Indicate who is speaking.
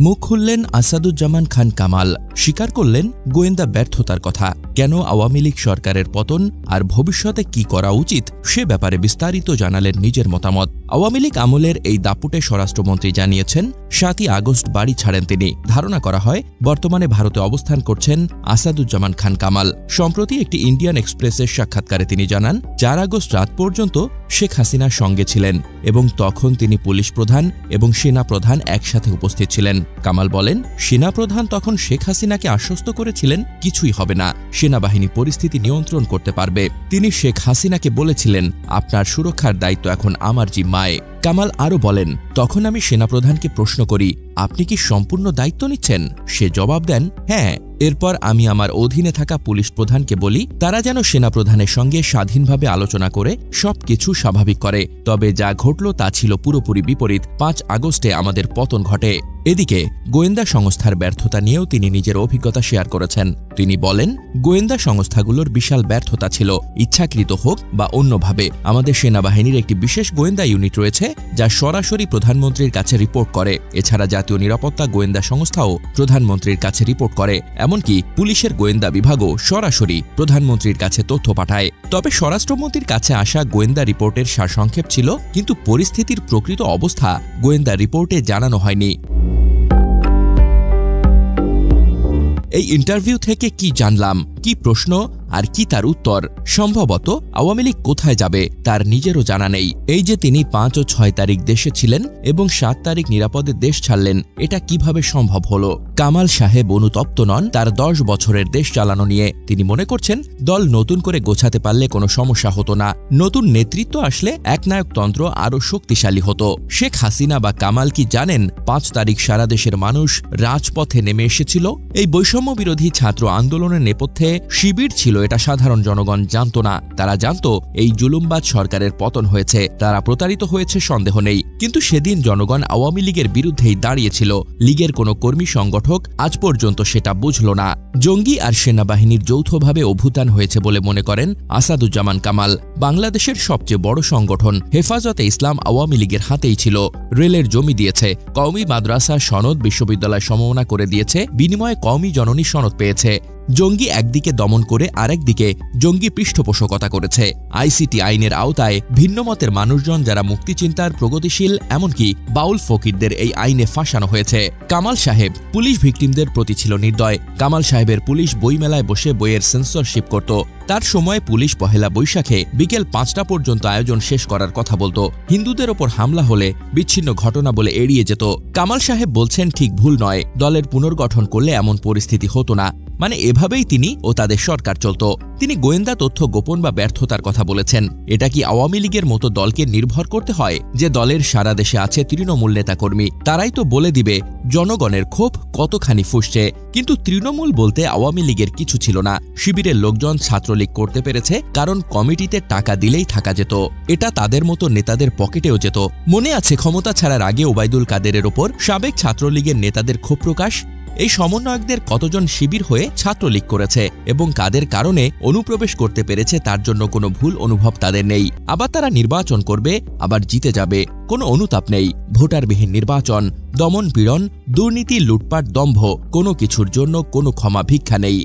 Speaker 1: মুখ খুললেন আসাদুজ্জামান খান কামাল, স্বীকার করলেন গোয়েন্দা ব্যর্থতার কথা। কেন আওয়ামী লীগ সরকারের পতন আর ভবিষ্যতে কি করা উচিত সে ব্যাপারে বিস্তারিত জানালেন নিজের মতামত। আওয়ামী লীগ আমলের এই দাপুটে স্বরাষ্ট্রমন্ত্রী জানিয়েছেন ৭ই আগস্ট বাড়ি ছাড়েন তিনি। ধারণা করা হয় বর্তমানে ভারতে অবস্থান করছেন আসাদুজ্জামান খান কামাল। সম্প্রতি একটি ইন্ডিয়ান এক্সপ্রেসের সাক্ষাৎকারে তিনি জানান ৪ আগস্ট রাত পর্যন্ত শেখ হাসিনার সঙ্গে ছিলেন এবং তখন তিনি পুলিশ প্রধান এবং সেনা প্রধান একসাথে উপস্থিত ছিলেন। কামাল বলেন, সেনাপ্রধান তখন শেখ হাসিনাকে আশ্বস্ত করেছিলেন কিছুই হবে না, সেনাবাহিনী পরিস্থিতি নিয়ন্ত্রণ করতে পারবে। তিনি শেখ হাসিনাকে বলেছিলেন, আপনার সুরক্ষার দায়িত্ব এখন আমার জিম্মায়। কামাল আরও বলেন, তখন আমি সেনাপ্রধানকে প্রশ্ন করি, আপনি কি সম্পূর্ণ দায়িত্ব নিচ্ছেন? সে জবাব দেন, হ্যাঁ। এরপর আমি আমার অধীনে থাকা পুলিশ প্রধানকে বলি তারা যেন সেনাপ্রধানের সঙ্গে স্বাধীনভাবে আলোচনা করে সবকিছু স্বাভাবিক করে। তবে যা ঘটল তা ছিল পুরোপুরি বিপরীত। ৫ আগস্টে আমাদের পতন ঘটে। এদিকে গোয়েন্দা সংস্থার ব্যর্থতা নিয়েও তিনি নিজের অভিজ্ঞতা শেয়ার করেছেন। তিনি বলেন, গোয়েন্দা সংস্থাগুলোর বিশাল ব্যর্থতা ছিল, ইচ্ছাকৃত হোক বা অন্যভাবে। আমাদের সেনাবাহিনীর একটি বিশেষ গোয়েন্দা ইউনিট রয়েছে যা সরাসরি প্রধানমন্ত্রীর কাছে রিপোর্ট করে। এছাড়া জাতীয় নিরাপত্তা গোয়েন্দা সংস্থাও প্রধানমন্ত্রীর কাছে রিপোর্ট করে। এমনকি পুলিশের গোয়েন্দা বিভাগও সরাসরি প্রধানমন্ত্রীর কাছে তথ্য পাঠায়। তবে স্বরাষ্ট্রমন্ত্রীর কাছে আসা গোয়েন্দা রিপোর্টের সারসংক্ষেপ ছিল, কিন্তু পরিস্থিতির প্রকৃত অবস্থা গোয়েন্দা রিপোর্টে জানানো হয়নি। এই ইন্টারভিউ থেকে কি জানলাম, কি প্রশ্ন আর কি তার উত্তর? সম্ভবত আওয়ামী লীগ কোথায় যাবে তার নিজেরও জানা নেই। এই যে তিনি ৫ ও ৬ তারিখ দেশে ছিলেন এবং ৭ তারিখ নিরাপদে দেশ ছাড়লেন, এটা কিভাবে সম্ভব হলো? কামাল সাহেব অনুতপ্ত নন তার ১০ বছরের দেশ চালানো নিয়ে। তিনি মনে করছেন দল নতুন করে গোছাতে পারলে কোনো সমস্যা হতো না। নতুন নেতৃত্ব আসলে একনায়কতন্ত্র আরও শক্তিশালী হতো। শেখ হাসিনা বা কামাল কি জানেন ৫ তারিখ সারা দেশের মানুষ রাজপথে নেমে এসেছিল? এই বৈষম্য বিরোধী ছাত্র আন্দোলনের নেপথ্যে শিবির ছিল, এটা সাধারণ জনগণ জানত না। তারা জানত এই জুলুমবাজ সরকারের পতন হয়েছে, তারা প্রতারিত হয়েছে সন্দেহ নেই। কিন্তু সেদিন জনগণ আওয়ামী লীগের বিরুদ্ধেই দাঁড়িয়েছিল। লীগের কোনো কর্মী সংগঠক আজ পর্যন্ত সেটা বুঝল না। জঙ্গি আর সেনাবাহিনীর যৌথভাবে অভ্যুত্থান হয়েছে বলে মনে করেন আসাদুজ্জামান কামাল। বাংলাদেশের সবচেয়ে বড় সংগঠন হেফাজতে ইসলাম আওয়ামী লীগের হাতেই ছিল। রেলের জমি দিয়েছে, কওমি মাদ্রাসা সনদ বিশ্ববিদ্যালয় সমমনা করে দিয়েছে, বিনিময়ে কওমি জননী সনদ পেয়েছে। জঙ্গি একদিকে দমন করে আরেকদিকে জঙ্গি পৃষ্ঠপোষকতা করেছে। আইসিটি আইনের আওতায় ভিন্নমতের মানুষজন যারা মুক্তিচিন্তার প্রগতিশীল, এমনকি বাউল ফকিরদের এই আইনে ফাঁসানো হয়েছে। কামাল সাহেব পুলিশ ভিকটিমদের প্রতি ছিল নির্দয়। কামাল সাহেবের পুলিশ বইমেলায় বসে বইয়ের সেন্সরশিপ করত। তার সময় পুলিশ পহেলা বৈশাখে বিকেল ৫টা পর্যন্ত আয়োজন শেষ করার কথা বলতো। হিন্দুদের ওপর হামলা হলে বিচ্ছিন্ন ঘটনা বলে এড়িয়ে যেত। কামাল সাহেব বলছেন, ঠিক ভুল নয়, দলের পুনর্গঠন করলে এমন পরিস্থিতি হতো না। মানে এভাবেই তিনি ও তাদের সরকার চলত। তিনি গোয়েন্দা তথ্য গোপন বা ব্যর্থতার কথা বলেছেন। এটা কি আওয়ামী লীগের মতো দলকে নির্ভর করতে হয় যে দলের সারা দেশে আছে তৃণমূল নেতাকর্মী? তারাই তো বলে দিবে জনগণের ক্ষোভ কতখানি ফুসছে। কিন্তু তৃণমূল বলতে আওয়ামী লীগের কিছু ছিল না। শিবিরের লোকজন ছাত্রলীগ করতে পেরেছে কারণ কমিটিতে টাকা দিলেই থাকা যেত। এটা তাদের মতো নেতাদের পকেটেও যেত। মনে আছে ক্ষমতা ছাড়ার আগে ওবায়দুল কাদেরের ওপর সাবেক ছাত্রলীগের নেতাদের ক্ষোভ প্রকাশ? এই সমন্বয়কদের কতজন শিবির হয়ে ছাত্রলীগ করেছে এবং কাদের কারণে অনুপ্রবেশ করতে পেরেছে তার জন্য কোনো ভুল অনুভব তাদের নেই। আবার তারা নির্বাচন করবে, আবার জিতে যাবে, কোনো অনুতাপ নেই। ভোটারবিহীন নির্বাচন, দমন পীড়ন, দুর্নীতি, লুটপাট, দম্ভ, কোনো কিছুর জন্য কোনো ক্ষমা ভিক্ষা নেই।